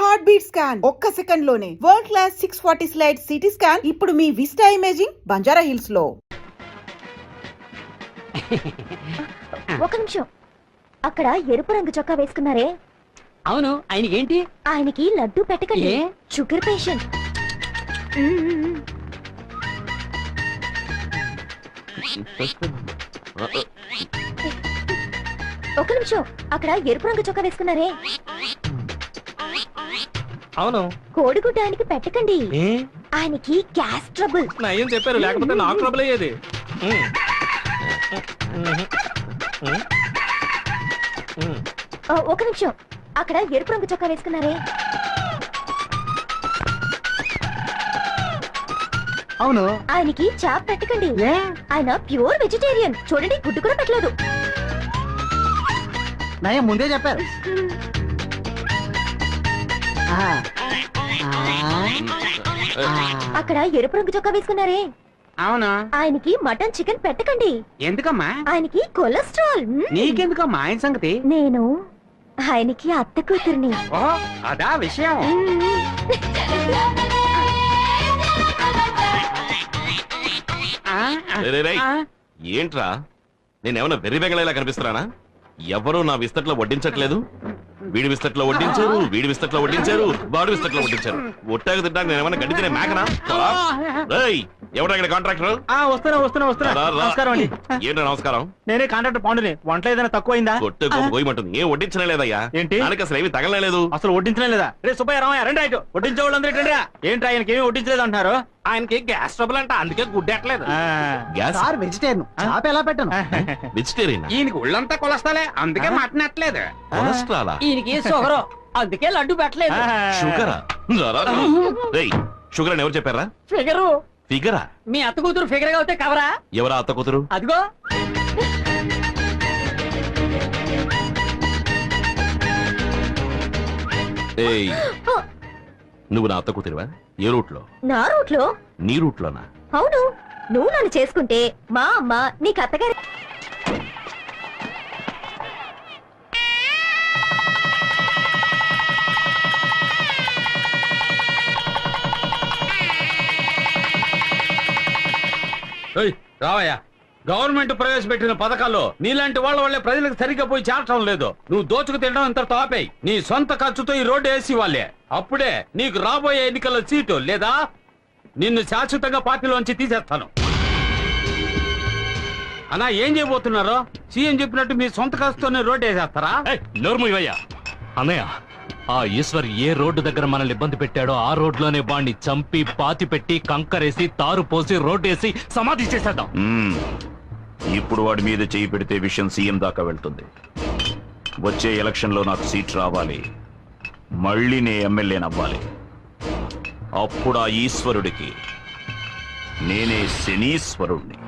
Heart beat scan ఒక్క second లోనే world class 640 slide CT scan ఇప్పుడు మీ విస్టా ఇమేజింగ్ బంజారా హిల్స్ లో. ఒక నిమిషం, అక్కడ ఎరుపు రంగు చొక్కా వేసుకున్నారే? అవును, ఆయనకి ఏంటి? ఆయనకి లడ్డు పెట్టకండి, షుగర్ పేషెంట్. ఒక నిమిషం, అక్కడ ఎరుపు రంగు చొక్కా వేసుకున్నారే? అవును, కోడిగుడ్డ ఆయనకి పెట్టకండి, ఆయనకి గ్యాస్ ట్రబుల్. ఏం చెప్పారు, లేకపోతే నాకు ట్రబుల్ అయ్యేది. ఒక నిమిషం, అక్కడ ఎరుపు రంగు చొక్కా వేసుకున్నారే? అవును, ఆయనకి చాప్ పెట్టకండి, ఆయన ప్యూర్ వెజిటేరియన్. చూడండి, గుడ్డు కూడా పెట్టలేదు. నయం ముందే చెప్పారు. అక్కడ ఎరుపు రంగు చొక్కా వేసుకున్నారే? అవును, ఆయనకి మటన్ చికెన్ పెట్టకండి. ఎందుకమ్మా? ఆయనకి కొలెస్ట్రాల్. నీకెందుకమ్మా ఆయన సంగతి? నేను ఆయనకి అత్త కూతుర్ని. అదా విషయం. ఏంట్రా, నేనేమన్నా వెర్రి బెగలేలా కనిపిస్తున్నానా? ఎవరు నా విస్తట్లో వడ్డించట్లేదు. వీడి విస్తట్లో వడ్డించారు, వీడి విస్తట్లో వడ్డించారు, వాడి విస్తట్లో వడ్డించారు. ఒట్టాగా తింటాక నేనేమన్నా గడ్డి తినే మేకనా? ఎవరు ఇక్కడ కాంట్రాక్టర్? నమస్కారం అండి. ఏంటో నమస్కారం. నేనే కాంట్రాక్టర్ పాండుని. వంట ఏదైనా తక్కువైందా? కొట్టే గోయమంటుంది. ఏం వడ్డించనే లేదయ్యా. ఏంటి? దానికి అసలు ఏమి తగలలేదు. అసలు వడ్డించనే లేదా? రే సుబ్బయ్య, రామయ్య, రండి. రైట్, వడ్డించే వాళ్ళందరూ ఏంటి? ఆయనకి ఏమి వడ్డించలేదు అంటున్నారు? ఆయనకి గ్యాస్ ట్రబుల్ అంట, అందుకే గుడ్డెట్లేదు. Gas vegetarian. చాప ఎలా పెట్టను? వెజిటేరియన్. ఈయనకి ఒళ్ళంతా కొలెస్ట్రాలే, అందుకే మటన్ ఎట్లేదు. కొలెస్ట్రాలా? ఈయనకి షుగర్, అందుకే లడ్డు పెట్టలేదు. షుగరా? షుగర్ అని ఎవరు చెప్పారా? ఫిగరు. ఫిగరా? మీ అత్త కూతురు ఫిగర్ గా అవుతే కవరా? ఎవరా అత్త కూతురు? అదిగో. ఏయ్, నువ్వు నా అత్త కూతురువా? ఏ రూట్ లో? నా రూట్ లో. నీ రూట్ లోనా? అవును, నువ్వు నన్ను చేసుకుంటే మా అమ్మ నీకు అత్తగారి. రావయ్యా, గవర్నమెంట్ ప్రవేశపెట్టిన పథకాల్లో నీలాంటి వాళ్ళ వల్లే ప్రజలకు సరిగ్గా పోయి చేరటం లేదు. నువ్వు దోచుకు తినడం ఇంత తాపేయి. నీ సొంత ఖర్చుతో ఈ రోడ్డు వేసి వాళ్ళే. అప్పుడే నీకు రాబోయే ఎన్నికల్లో సీటు, లేదా నిన్ను శాశ్వతంగా పార్టీలోంచి తీసేస్తాను. అన్నా, ఏం చేయబోతున్నారో? సీఎం చెప్పినట్టు మీ సొంత ఖర్చుతోనే రోడ్డు వేసేస్తారా? నోర్మయ్యా అన్నయ్య, ఆ ఈశ్వర్ ఏ రోడ్డు దగ్గర మనల్ని ఇబ్బంది పెట్టాడో ఆ రోడ్లోనే వాడిని చంపి పాతి పెట్టి కంకరేసి తారు పోసి రోడ్డు వేసి సమాధి చేసేద్దాం. ఇప్పుడు వాడి మీద చేయి పెడితే విషయం సీఎం దాకా వెళ్తుంది. వచ్చే ఎలక్షన్ లో నాకు సీట్ రావాలి, మళ్ళీ నే ఎమ్మెల్యేనవ్వాలి. అప్పుడు ఆ ఈశ్వరుడికి నేనే శనీశ్వరుణ్ణి.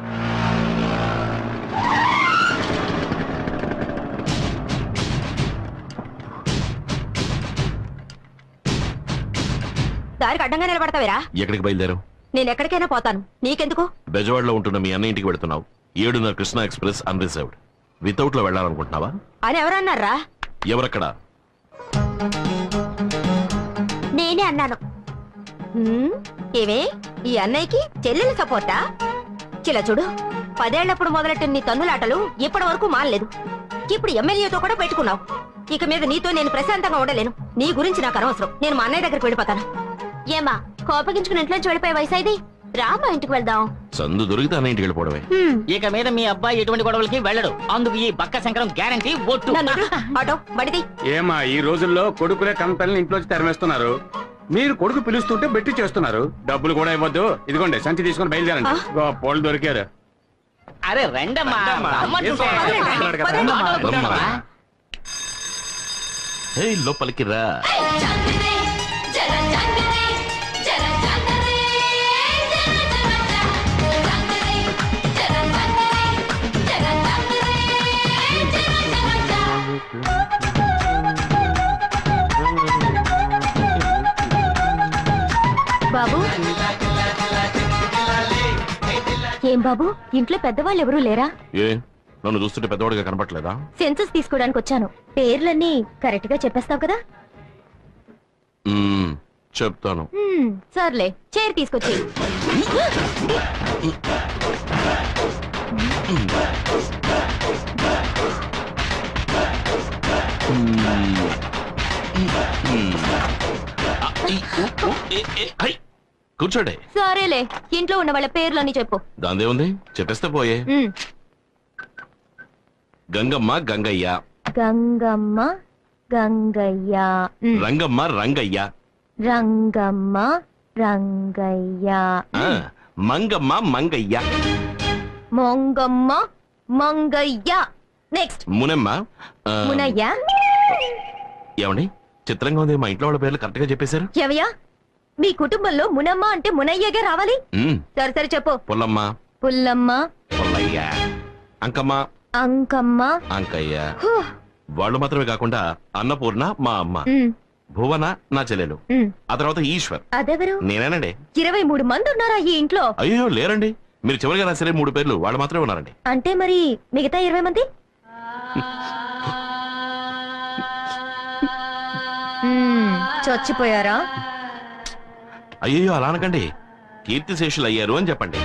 దారికి అడ్డంగా నిలబడతావేరా? ఎక్కడికి బయలుదేరావు? నేను ఎక్కడికైనా పోతాను, నీకెందుకు? బెజవాడలో ఉంటున్న మీ అన్న ఇంటికి వెళుతున్నావు. 7:30 కృష్ణా ఎక్స్ప్రెస్ అన్రిజర్వ్డ్. వితౌట్ లో వెళ్ళాలనుకుంటున్నావా? అని ఎవరన్నారా? ఎవరక్కడ? నేనే అన్నాను. ఏమే, ఈ అన్నయ్యకి చెల్లెలు సపోర్టా? చిలా చూడు, 10 ఏళ్లప్పుడు మొదలెట్టిన నీ తన్నులాటలు ఇప్పటి వరకు మానలేదు. ఇప్పుడు ఎమ్మెల్యేతో కూడా పెట్టుకున్నావు. ఇక మీద నీతో నేను ప్రశాంతంగా ఉండలేను. నీ గురించి నాకు అనవసరం. నేను మా అన్నయ్య దగ్గరికి వెళ్ళిపోతాను. ఏమా, కోపగించుకుని ఇంట్లోంచి వెళ్ళిపోయే వయసైది? రామా, ఇంటికి వెళ్దాం. సందు దొరికితే అన్న ఇంటికి వెళ్ళిపోవడమే. ఇక మీద మీ అబ్బాయి ఎటువంటి గొడవలకి వెళ్ళడు. అందుకు ఈ బక్క శంకరం గ్యారంటీ. ఒట్టు. ఆటో బడిది. ఏమా, ఈ రోజుల్లో కొడుకులే కంపెనీలు ఇంట్లోంచి తరిమేస్తున్నారు. మీరు కొడుకు పిలుస్తుంటే బెట్టి చేస్తున్నారు. డబ్బులు కూడా ఇవ్వద్దు. ఇదిగోండి, సంచి తీసుకుని బయలుదేరండి. పోలు దొరికారు. అరే రండమ్మా. లోపలికి రా. బాబు, ఏం బాబు, ఇంట్లో పెద్దవాళ్ళు ఎవరూ లేరా? ఏ, నన్ను చూస్తుంటే పెద్దవాడిగా కనపట్లేదా? సెన్సస్ తీసుకోవడానికి వచ్చాను. పేర్లన్నీ కరెక్ట్ గా చెప్పేస్తావు కదా? చెప్తాను. సర్లే చైర్ తీసుకొచ్చి. కూర్చోండి. సరేలే ఇంట్లో ఉన్న వాళ్ళ పేర్లన్నీ చెప్పు. దాందే ఉంది, చెప్పేస్తే పోయే. గంగమ్మ గంగయ్య, గంగమ్మ గంగయ్య, రంగమ్మ రంగయ్య, రంగమ్మ రంగయ్య, మంగమ్మ మంగయ్య, మొంగమ్మ మంగయ్య. నెక్స్ట్ మునమ్మ. మునయ్య. ఏమండి చిత్రంగా ఉంది, మా ఇంట్లో వాళ్ళ పేర్లు కరెక్ట్ గా చెప్పేశారు. ఎవయ్యా మీ కుటుంబంలో మునమ్మ అంటే మునయ్యగా రావాలి. సరే సరే చెప్పు. పుల్లమ్మ, పుల్లమ్మ, పుల్లయ్య, అంకమ్మ, అంకమ్మ, అంకయ్య. వాళ్ళు మాత్రమే కాకుండా అన్నపూర్ణ మా అమ్మ, భువన నా చెల్లెలు, ఆ తర్వాత ఈశ్వర్. అదెవరు? నేనేనండి. 23 మంది ఉన్నారా ఈ ఇంట్లో? అయ్యో లేరండి, మీరు చివరిగా రాసరే 3 పేర్లు వాళ్ళు మాత్రమే ఉన్నారండి. అంటే మరి మిగతా 20 మంది? చచ్చిపోయారా? అయ్యో అలా అనకండి, కీర్తిశేషులు అయ్యారు అని చెప్పండి.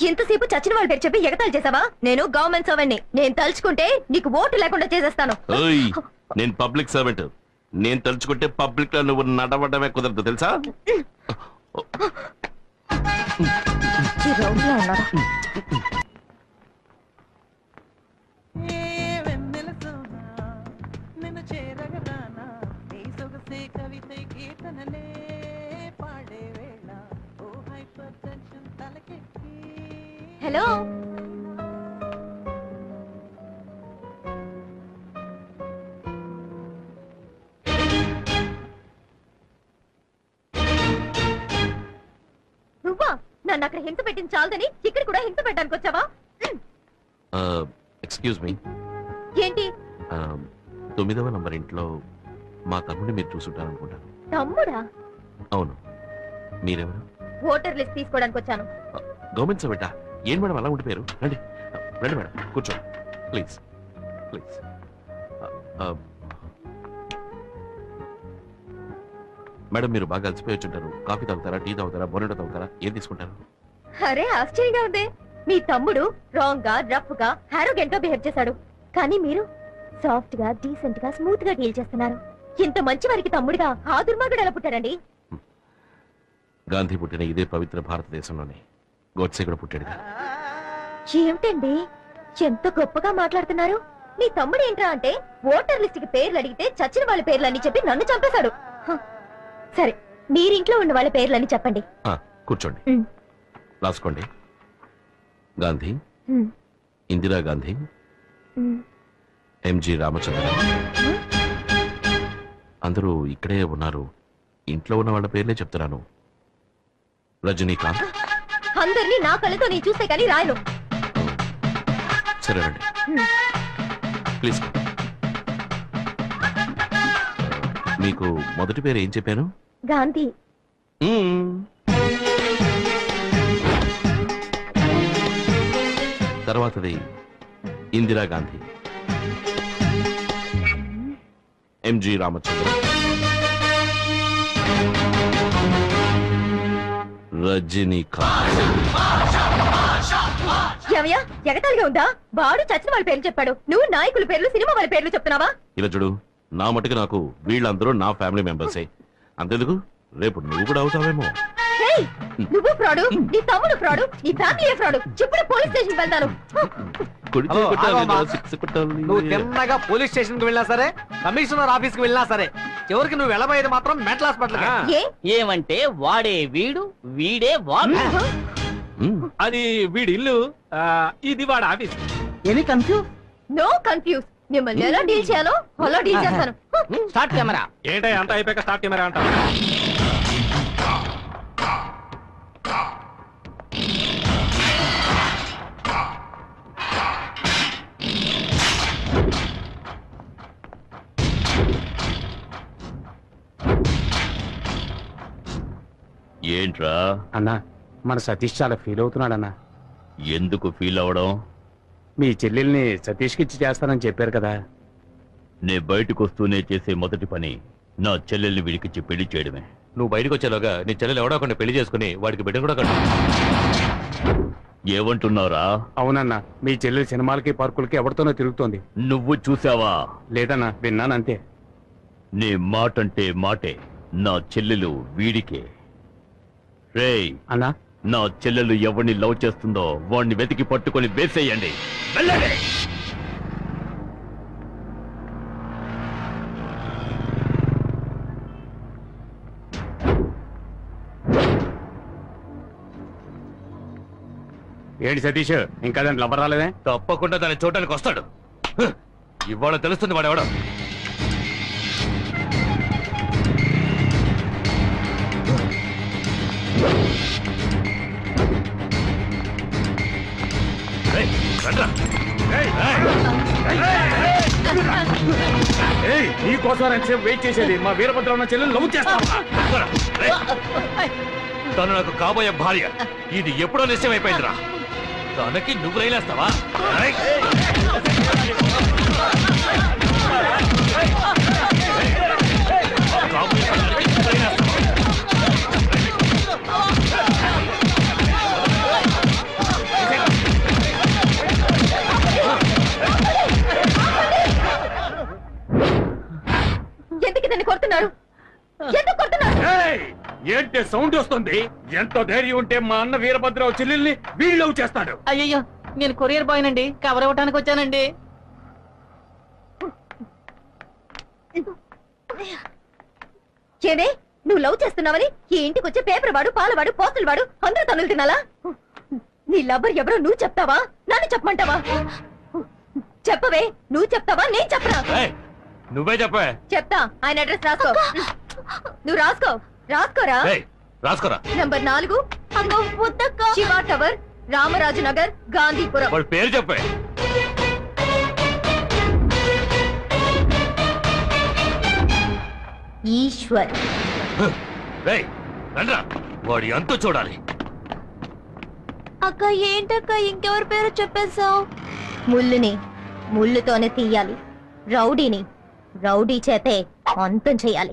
ఇంతసేపు చచ్చిన వాళ్ళ పేరు చెప్పి ఎగతాళి చేసావా? నేను గవర్నమెంట్ సర్వెంట్ ని, నేను తలుచుకుంటే నీకు ఓటు లేకుండా చేసేస్తాను. నేను పబ్లిక్ సర్వెంట్, నేను తలుచుకుంటే పబ్లిక్ లో నువ్వు నడవడమే కుదరదు తెలుసా. హలో, నువ్వా? నన్ను అక్కడ హింస పెట్టింది చాలదని ఇక్కడ కూడా హింస పెట్టడానికి వచ్చావా? Excuse me. ఏంటి? 9వ నంబర్ ఇంట్లో మా తమ్ముడిని మీరు చూసుంటారనుకుంటాను. తమ్ముడా? అవును. మీరెవరు? ఓటర్ లిస్ట్ తీసుకోవడానికి వచ్చాను. గవర్నమెంట్ సర్వెంటా? ఏం మేడం అలా ఉండిపోయారు? రండి రండి మేడం, కూర్చోండి ప్లీజ్ ప్లీజ్. మేడం మీరు బాగా అలసిపోయి వచ్చుంటారు. కాఫీ తాగుతారా, టీ తాగుతారా, బోనెటో తాగుతారా, ఏం తీసుకుంటారు? అరే ఆశ్చర్యంగా ఉంది. మీ తమ్ముడు రాంగ్ గా, రఫ్ గా, హారోగెంట్ గా బిహేవ్ చేశాడు. కానీ మీరు సాఫ్ట్ గా, డీసెంట్ గా, స్మూత్ గా డీల్ చేస్తున్నారు. ఇంత మంచి వారికి తమ్ముడిగా ఆ దుర్మార్గుడు ఎలా పుట్టారండి? గాంధీ పుట్టిన ఇదే పవిత్ర భారతదేశంలోనే గోడ్సే కూడా పుట్టాడుగా. ఏమిటండి ఎంత గొప్పగా మాట్లాడుతున్నారు? మీ తమ్ముడు ఏంట్రా అంటే ఓటర్ లిస్ట్ కి పేర్లు అడిగితే చచ్చిన వాళ్ళ పేర్లని చెప్పి నన్ను చంపేశాడు. సరే మీరింట్లో ఉన్న వాళ్ళ పేర్లని చెప్పండి. కూర్చోండి, రాసుకోండి. గాంధీ, ఇందిరా గాంధీ, ఎంజి రామచంద్ర. అందరూ ఇక్కడే ఉన్నారు. ఇంట్లో ఉన్న వాళ్ళ పేర్లే చెప్తున్నాను. రజనీకాంత్. అందరినీ నా కళ్ళతో నేను చూస్తే కానీ రాయను. సరే రండి ప్లీజ్. మీకు మొదటి పేరు ఏం చెప్పాను? గాంధీ. తర్వాతది ఇందిరా గాంధీ, ఎంజి రామచంద్ర, రజనీకాంత్. ఏమయ్యా ఎగతాళిగా ఉందా? వాడు చచ్చిన వాళ్ళ పేర్లు చెప్పాడు, నువ్వు నాయకుల పేర్లు, సినిమా వాళ్ళ పేర్లు చెప్తున్నావా? ఇలా చూడు, నా మటుకు నాకు వీళ్ళందరూ నా ఫ్యామిలీ మెంబర్సే. అంతెందుకు, రేపు నువ్వు కూడా అవుతావేమో. నువ్వు ఫ్రాడు, నీ తమ్ముడు ఫ్రాడు, నీ ఫ్యామిలీ ఫ్రాడు. చెప్పుడు పోలీస్ స్టేషన్ వెళ్తాను. నువ్వు తిన్నగా పోలీస్ స్టేషన్ కి వెళ్ళినా సరే, కమిషనర్ ఆఫీస్ కి వెళ్ళినా సరే, చివరికి నువ్వు వెళ్ళబోయేది మాత్రం మెంటల్ హాస్పిటల్. ఏమంటే వాడే వీడు, వీడే వాడు. అది వీడి ఇల్లు, ఇది వాడు office. Any confuse? No confuse. మిమ్మల్ని ఎలా డీల్ చేయాలో అలా డీల్ చేస్తాను. Start camera. ఏంటో అంత అయిపోయాక స్టార్ట్ కెమెరా అంట. ఏంట్రా అన్నా, మన సతీష్ చాలా ఫీల్ అవుతున్నాడన్నా. ఎందుకు ఫీల్ అవడం? మీ చెల్లెల్ని సతీష్కి ఇచ్చి చేస్తానని చెప్పారు కదా. నే బయటకు వస్తూనే చేసే మొదటి పని నా చెల్లెల్ని వీడికిచ్చి పెళ్లి చేయడమే. నువ్వు బయటకు వచ్చేలోగా నీ చెల్లెలు ఎవడో ఒకరిని పెళ్లి చేసుకుని వాడికి బిడ్డ కూడా కట్టు. ఏమంటున్నారా? అవునన్నా, మీ చెల్లెలు సినిమాలకి పార్కులకి ఎవరితోనో తిరుగుతోంది. నువ్వు చూసావా? లేదన్నా, విన్నానంతే. నీ మాటంటే మాటే. నా చెల్లెలు వీడికే. రేయ్, అన్నా, నా చెల్లెలు ఎవరిని లవ్ చేస్తుందో వాడిని వెతికి పట్టుకొని వేసేయండి. వెళ్ళండి. ఏంటి సతీష్, ఇంకా దాంట్లో లబ్బర్ రాలేదే? తప్పకుండా దాన్ని చూడటానికి వస్తాడు. ఇవాళ తెలుస్తుంది వాడెవడో. నీకోసం ఎంతసేపు వెయిట్ చేసేది? మా వీరభద్ర ఉన్న చెల్లెలు లవ్ చేస్తావా? తను నాకు కాబోయే భార్య. ఇది ఎప్పుడో నిశ్చయం అయిపోయిందిరా. తనకి నువ్వు రైలేస్తావా? ఎందుకు ఇతన్ని కొడుతున్నారు? ఎందుకు కొడుతున్నారు? ఏంటి సౌండ్ వస్తుంది? ఎంత ధైర్యం ఉంటే మా అన్న వీరభద్రరావు చెల్లెల్ని వీళ్ళు లవ్ చేస్తాడు? అయ్యయ్యో, నేను కొరియర్ బాయ్ నండి, కవర్ ఇవ్వడానికి వచ్చానండి. ఏమే, నువ్వు లవ్ చేస్తున్నావని ఈ ఇంటికి వచ్చే పేపర్ వాడు, పాలవాడు, పోస్టులు వాడు అందరూ తనులు తినాలా? నీ లవ్వర్ ఎవరో నువ్వు చెప్తావా, నన్ను చెప్పమంటావా? చెప్పవే, నువ్వు చెప్తావా, నేను చెప్పరా? నువ్వే చెప్పే. చెప్తా. ఆయన అడ్రస్ రాసుకో. నువ్వు రాసుకో. రాసుకోరా. రాసుకోరా. Number 4 Shiva tower, Ramaraju Nagar, Gandhipuram. వాడి పేరు చెప్పే. ఈశ్వర్. రండ్రా, వాడి అంతు చూడాలి. అక్క ఏంటక్క ఇంకెవరి పేరు చెప్పేశావు? ముళ్ళుని ముళ్ళుతోనే తీయాలి, రౌడీని రౌడీ చేతే అంతం చేయాలి.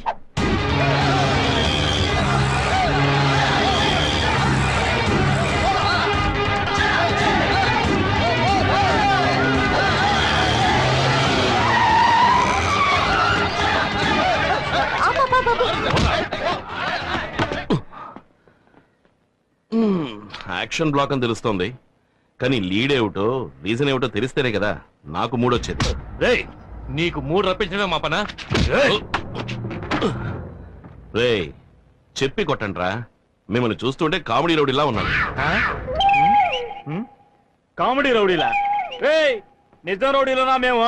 యాక్షన్ బ్లాక్ అని తెలుస్తోంది, కానీ లీడ్ ఏమిటో రీజన్ ఏమిటో తెలిస్తేనే కదా నాకు మూడొచ్చేది. రేయ్, నీకు 3 రప్పించడమే మా పనా? రేయ్, చెప్పి కొట్టండ్రా. మిమ్మల్ని చూస్తుంటే కామెడీ రౌడీలా ఉన్నాను. కామెడీ రౌడీలా? నిజం రౌడీలోనా మేము?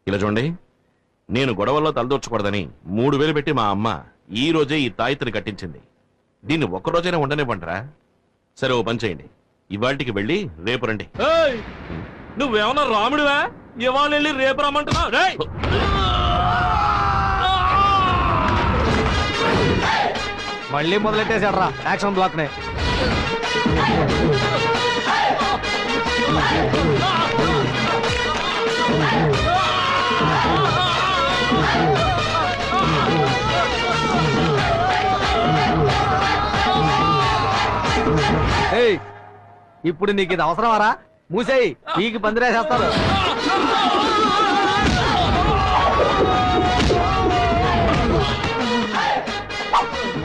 ఇలా చూడండి, నేను గొడవల్లో తలదూర్చకూడదని 3000 పెట్టి మా అమ్మ ఈ రోజే ఈ తాయితని కట్టించింది. దీన్ని ఒక్కరోజైనా ఉండనివ్వంటరా? సరే, ఓ పని చేయండి, ఇవాళకి వెళ్ళి రేపు రండి. నువ్వేమన్నా రాముడివా? ఇవాళ వెళ్ళి రేపు రమ్మంటున్నావు? మళ్ళీ మొదలెట్టేశాడ్రా యాక్షన్ బ్లాక్ నే. ఇప్పుడు నీకు ఇది అవసరమారా? మూసేయి, పీకి పందిరేసేస్తారు.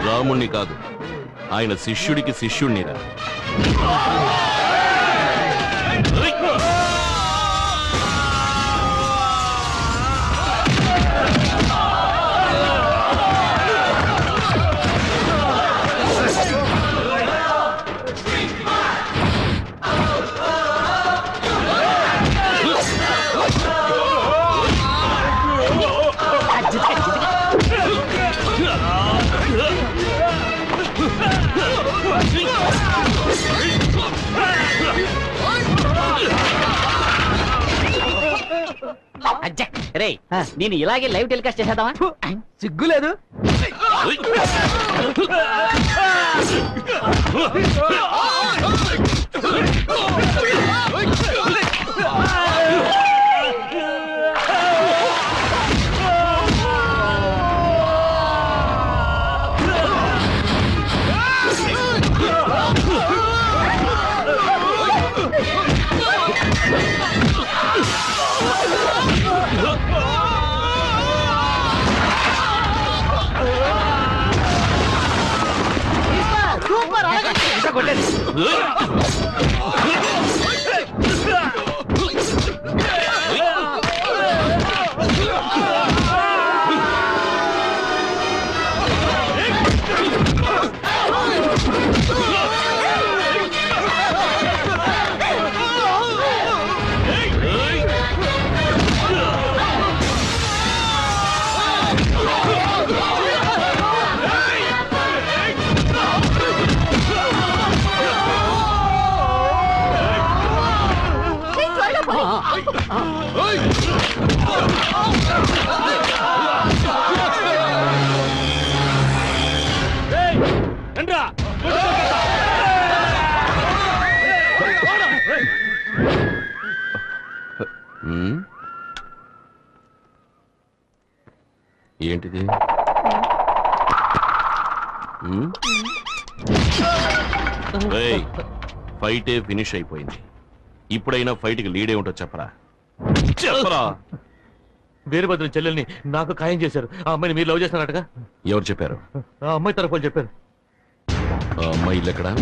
రాముణ్ణి కాదు, ఆయన శిష్యుడికి శిష్యుణ్ణిరా. రే, నేను ఇలాగే లైవ్ టెలికాస్ట్ చేసేద్దామా? సిగ్గులేదు. ఏంట్రా కొట్టేది? త్వరగా పోనీ. ఉమ్. ఏంటిది ఉమ్? ఏయ్, ఫైటే ఫినిష్ అయిపోయింది. ఇప్పుడైనా ఫైట్ కి లీడ్ ఏమిటో చెప్పరా చెప్పరా. వీరభద్రం చెల్లెల్ని నాకు ఖాయం చేశారు. ఆ అమ్మాయిని మీరు లవ్ చేస్తున్నారటగా? ఎవరు చెప్పారు? ఆ అమ్మాయి తరఫు వాళ్ళు చెప్పారు. ఆ అమ్మాయి ఇల్లు ఎక్కడా?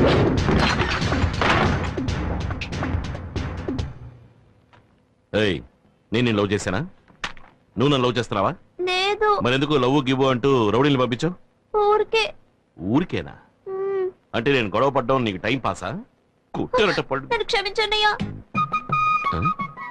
ఏయ్, నేను లవ్ చేశానా? నువ్వు నన్ను లవ్ చేస్తున్నావా? లేదు, మరెందుకు లవ్ గివ్వు అంటూ రౌడీని పంపించావు? ఊరికే. ఊరికేనా? అంటే నేను గొడవ పడ్డం నీకు టైం పాసా? కుట్టేరట పడు. నన్ను క్షమించన్నయ్యా. ఆ?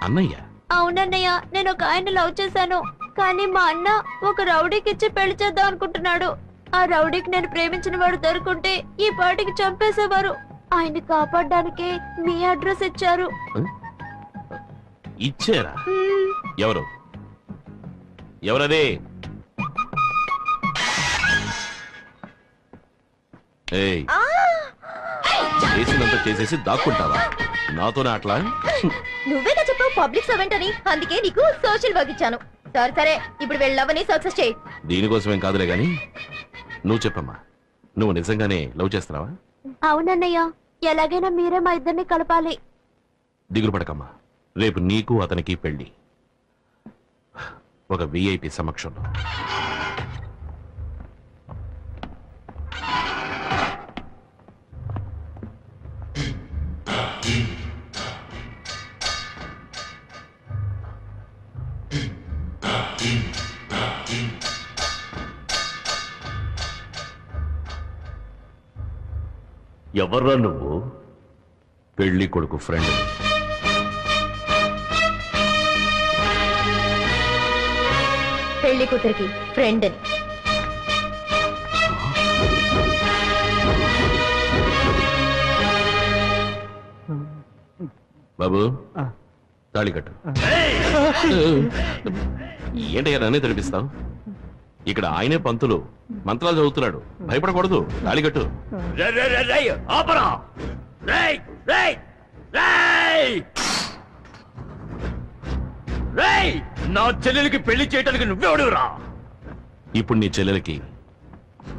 అన్నయ్య? అవునన్నయ్య, నేను ఒక ఆయన లవ్ చేశాను. కానీ మా అన్న ఒక రౌడీకి ఇచ్చి పెళ్లి చేద్దాం అనుకుంటున్నాడు. ఆ రౌడీకి నేను ప్రేమించిన వాడు దొరుకుంటే ఈ పాటికి చంపేసేవారు. ఆయన్ని కాపాడడానికి మీ అడ్రస్ ఇచ్చారు. ఇచ్చారా? ఎవరు? ఎవరదే? ఏయ్, చేసినంత చేసేసి దాక్కుంటావా? నాతోనే అట్లా? నువ్వేగా చెప్పావు పబ్లిక్ సర్వెంట్ అని, అందుకే నీకు సోషల్ వర్క్ ఇచ్చాను. సరే సరే, ఇప్పుడు వెళ్ళవని సక్సెస్ చేయి. దీనికోసమేం కాదులే గాని నువ్వు చెప్పమ్మా, నువ్వు నిజంగానే లవ్ చేస్తున్నావా? అవునన్నయ్య, ఎలాగైనా మీరే మా ఇద్దరిని కలపాలి. దిగులు పడకమ్మా, రేపు నీకు అతనికి పెళ్లి, ఒక విఐపి సమక్షంలో. ఎవర్రా నువ్వు? పెళ్లి కొడుకు ఫ్రెండ్. పెళ్లి కూతురికి ఫ్రెండ్ అని. బాబు, తాళి కట్టు. ఏంటయ్యా నన్నే తెరిపిస్తావు? ఇక్కడ ఆయనే పంతులు, మంత్రాలు చదువుతున్నాడు. భయపడకూడదు, తాళి కట్టు. నా చెల్లెలికి పెళ్లి చేయడానికి నువ్వెవడురా? ఇప్పుడు నీ చెల్లెలకి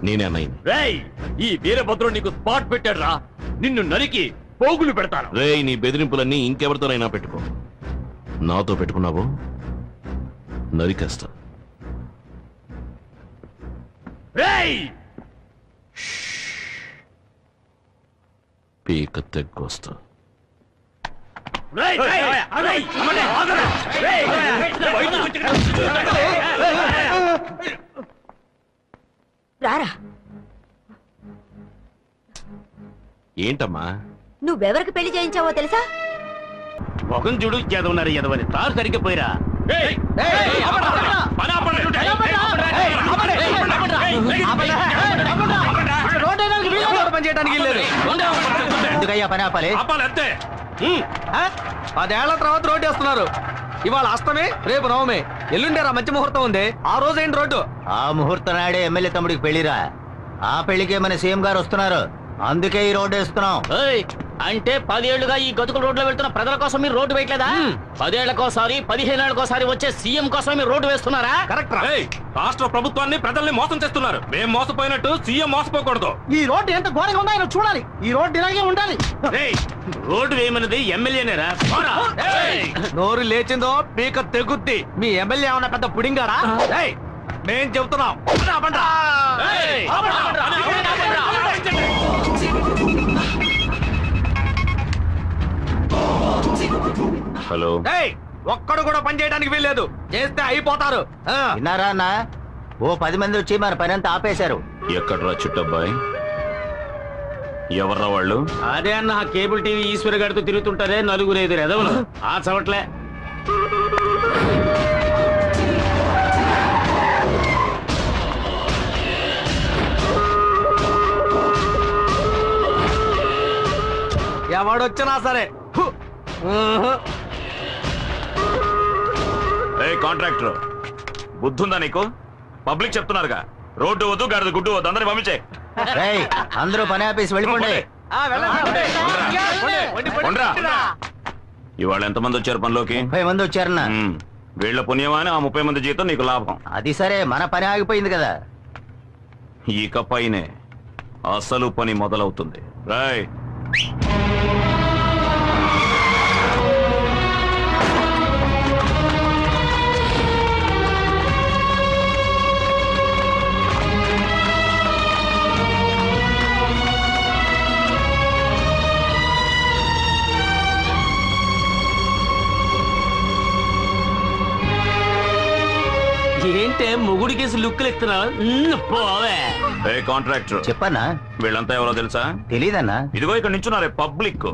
నేనే అన్నయ్యని. రేయ్, ఈ వీరభద్రుడు నీకు స్పాట్ పెట్టాడు రా. నిన్ను నరికి పోగులు పెడతాను. రేయ్, నీ బెదిరింపులన్నీ ఇంకెవరితోనైనా పెట్టుకో. నాతో పెట్టుకున్నావు నరికేస్తా. రేయ్, పీక తెగ్గొస్తా. రేయ్, రేయ్, రేయ్, ఆగరా. రేయ్, బయటకు వచ్చి. రారా. ఏంటమ్మా? నువ్వెవరికి పెళ్లి చేయించావో తెలుసా? మొగం చూడు, ఎదవన్నారు ఎదవని తారు సరిగ్గా పోయిరా. ఎందుకయ్యా పని ఆపాలి? అంతే. 10 ఏళ్ల తర్వాత రోడ్డు వేస్తున్నారు. ఇవాళ అష్టమి, రేపు నవమి, ఎల్లుండేరా మంచి ముహూర్తం ఉంది. ఆ రోజు ఏంటి రోడ్డు? ఆ ముహూర్తం నాడే ఎమ్మెల్యే తమ్ముడికి పెళ్లిరా. ఆ పెళ్లికే మన సీఎం గారు వస్తున్నారు, అందుకే ఈ రోడ్డు వేస్తున్నాం. అంటే 10 ఏళ్లుగా ఈ గతుకుల రోడ్లో వెళ్తున్న ప్రజల కోసం మీరు రోడ్డు వేయట్లేదా? 10 ఏళ్లకోసారి 15 ఏళ్లకోసారి వచ్చే సీఎం కోసం మీరు రోడ్డు వేస్తున్నారా? కరెక్ట్. రాష్ట్ర ప్రభుత్వాన్ని ప్రజల్ని మోసం చేస్తున్నారు. మేము మోసపోయినట్టు సీఎం మోసపోకూడదు. ఈ రోడ్డు ఎంత ఘోరంగా ఉందో ఆయన చూడాలి. ఈ రోడ్డు ఇలాగే ఉండాలి. రోడ్డు వేయమన్నది ఎమ్మెల్యేనేరా? నోరు లేచిందో పీక తెగుద్ది. మీ ఎమ్మెల్యే ఏమన్నా పెద్ద పుడింగారా? మేం చెబుతున్నాం. హలో. ఏయ్, ఒక్కడు కూడా పని చేయడానికి వీల్లేదు. చేస్తే అయిపోతారు. విన్నారా అన్న? ఓ 10 మంది వచ్చి మన పని అంతా ఆపేశారు. ఎక్కడ్రా చుట్టబ్బాయి? ఎవర్రా వాళ్ళు? అదే అన్న కేబుల్ టీవీ ఈశ్వర్ గారితో తిరుగుతుంటారే నలుగురు ఎదురు ఎదవలు ఆ చవట్లే. ఎవడొచ్చినా సరే హు. ఊహు. ఏ కాంట్రాక్టర్, బుద్ధుందా నీకు? పబ్లిక్ చెప్తున్నారుగా, రోడ్డు వద్దు, గాడిద గుడ్డు వద్దు, అందరిని పంపించే. రేయ్, అందరూ పని ఆపేసి వెళ్ళిపోండి. ఆ, వెళ్ళండి, వెళ్ళండి. కొండ్రా. ఇవాళ ఎంతమంది వచ్చారు పనిలోకి? 30 మంది వచ్చారన్న. వీళ్ళ పుణ్యమా అని ఆ 30 మంది జీతం నీకు లాభం. అది సరే, మన పని ఆగిపోయింది కదా. ఇకపైనే అసలు పని మొదలవుతుంది. రాయ్. ఏంటే మొగుడి కేసు లుక్కులు ఎత్తున్నావు? పోవే. ఏ కాంట్రాక్టర్, చెప్పన్నా? వీళ్ళంతా ఎవరో తెలుసా? తెలీదన్నా. ఇదిగో ఇక్కడ నించున్నారే పబ్లిక్.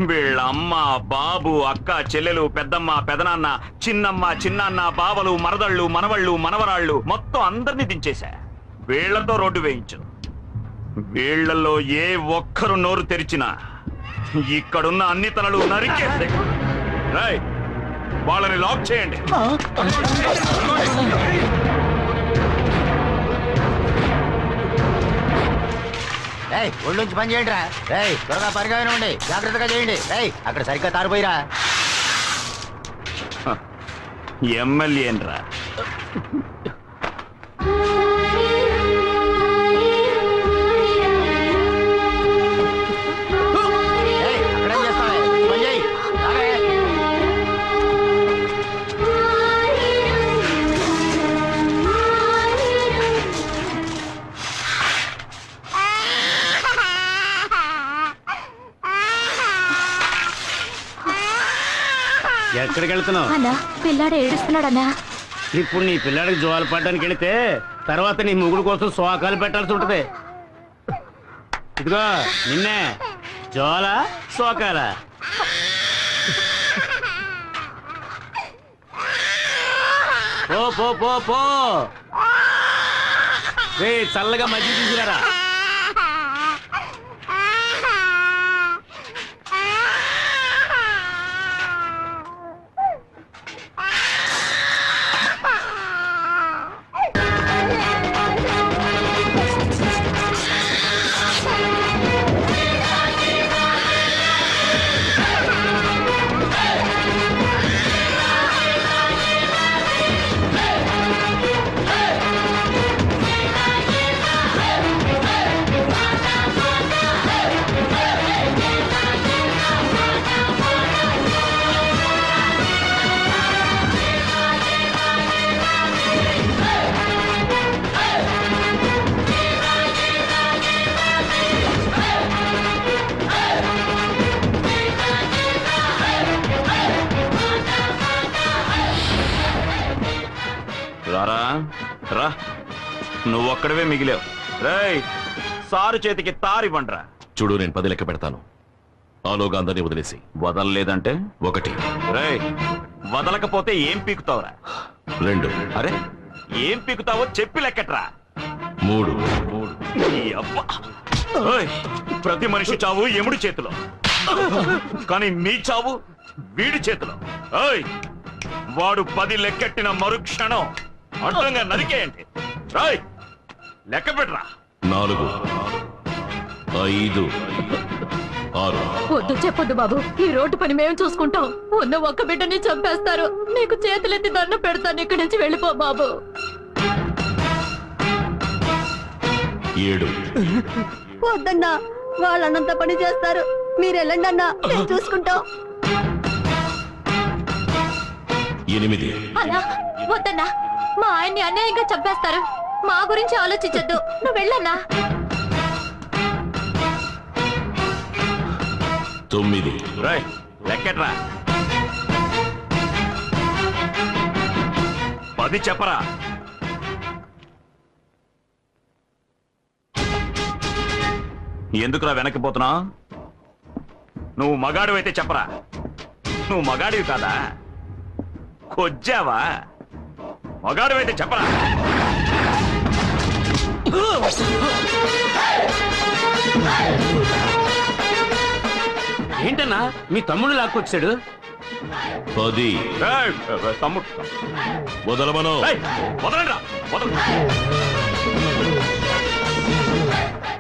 వీళ్ళ అమ్మ, బాబు, అక్క, చెల్లెలు, పెద్దమ్మ, పెదనాన్న, చిన్నమ్మ, చిన్నాన్న, బావలు, మరదళ్ళు, మనవళ్ళు, మనవరాళ్ళు, మొత్తం అందరినీ దించేశా. వీళ్లతో రోడ్డు వేయించు. వీళ్లలో ఏ ఒక్కరు నోరు తెరిచినా ఇక్కడున్న అన్ని తలలు నరికేస్తే రాయ్, వాళ్ళని లాక్ చేయండి. ఒళ్ళుంచి పని చేయండి రా. త్వరగా పరిగా ఉండి జాగ్రత్తగా చేయండి. అక్కడ సరిగ్గా తారిపోయిరా. ఎమ్మెల్యేన్రా. అక్కడేం చేస్తావే? పని చేయి. రావే. ఎక్కడికి వెళ్తున్నావు? అన్నా పిల్లాడు ఏడుస్తున్నాడన్నా. ఇప్పుడు నీ పిల్లాడికి జోలు పడ్డానికి వెళితే తర్వాత నీ ముగుడు కోసం శోకాలు పెట్టాల్సి ఉంటది. ఇదిగో నిన్నే జోల శోకాల. పో పో పో పో. రే చల్లగా మజ్జిగ తీసుకురా. రారా రా, నువ్వొక్కడవే మిగిలావు. రేయ్, సారు చేతికి తారి పండ్రా. చూడు, నేను 10 లెక్క పెడతాను. ఆలోగా అందరినీ వదిలేసి. వదలలేదంటే 1. రేయ్, వదలకపోతే ఏం పీకుతావురా? 2. అరే, ఏం పీకుతావో చెప్పి లెక్కట్రా. 3. ఈ అబ్బా. ఓయ్, ప్రతి మనిషి చావు ఎముడి చేతిలో, కానీ మీ చావు వీడి చేతిలో. ఓయ్, వాడు 10 లెక్కెట్టిన మరుక్షణం అడ్డంగా నరికేయండి. రాయ్, లెక్క పెట్టరా. 4, 5, 6. వద్దు, చెప్పొద్దు బాబు. ఈ రోడ్డు పని మేము చూసుకుంటాం. ఉన్న ఒక్క బిడ్డని చంపేస్తారు. నీకు చేతులెత్తి దండం పెడతాను. ఇక్కడి నుంచి వెళ్ళిపో బాబు. 7. వద్దన్నా, వాళ్ళన్నంత పని చేస్తారు. మీరు వెళ్ళండి అన్నా, మేము చూసుకుంటాం. 8. అన్నా వద్దన్నా, మా ఆయన్ని అన్యాయంగా చంపేస్తారు. మా గురించి ఆలోచించొద్దు. నువ్వు వెళ్ళన్నా. 9. రాయ్, లెక్కట్రా. అది చెప్పరా. ఎందుకురా వెనక్కిపోతున్నా? నువ్వు మగాడివైతే చెప్పరా. నువ్వు మగాడివి కాదా? కొజ్జావా? మగాడివైతే చెప్పరా. ఏంటన్నా మీ తమ్ముడు లాక్కొచ్చాడు? 10 ఏయ్, తమ్ముడు వదలమను. ఏయ్, వదలండిరా, వదలండి.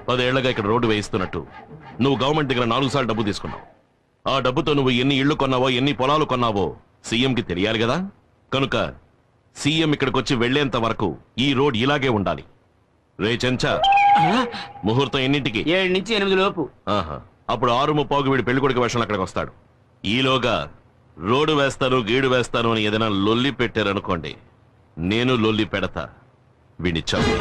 10 ఏళ్లగా ఇక్కడ రోడ్డు వేయిస్తున్నట్టు నువ్వు గవర్నమెంట్ దగ్గర 4 సార్లు డబ్బు తీసుకున్నావు. ఆ డబ్బుతో నువ్వు ఎన్ని ఇళ్లు కొన్నావో, ఎన్ని పొలాలు కొన్నావో సీఎంకి తెలియాలి కదా. కనుక సీఎం ఇక్కడికి వచ్చి వెళ్లేంత వరకు ఈ రోడ్ ఇలాగే ఉండాలి. రే చెంచా, ముహూర్తం ఎన్నింటికి? 7 నుంచి 8 లోపు. ఆహా, అప్పుడు 6:30 వీడి పెళ్లి కొడుకు వేషంలో అక్కడికి వస్తాడు. ఈలోగా రోడ్డు వేస్తాను, గీడు వేస్తాను అని ఏదైనా లొల్లి పెట్టారనుకోండి, నేను లొల్లి పెడతా. వీడిని చంపి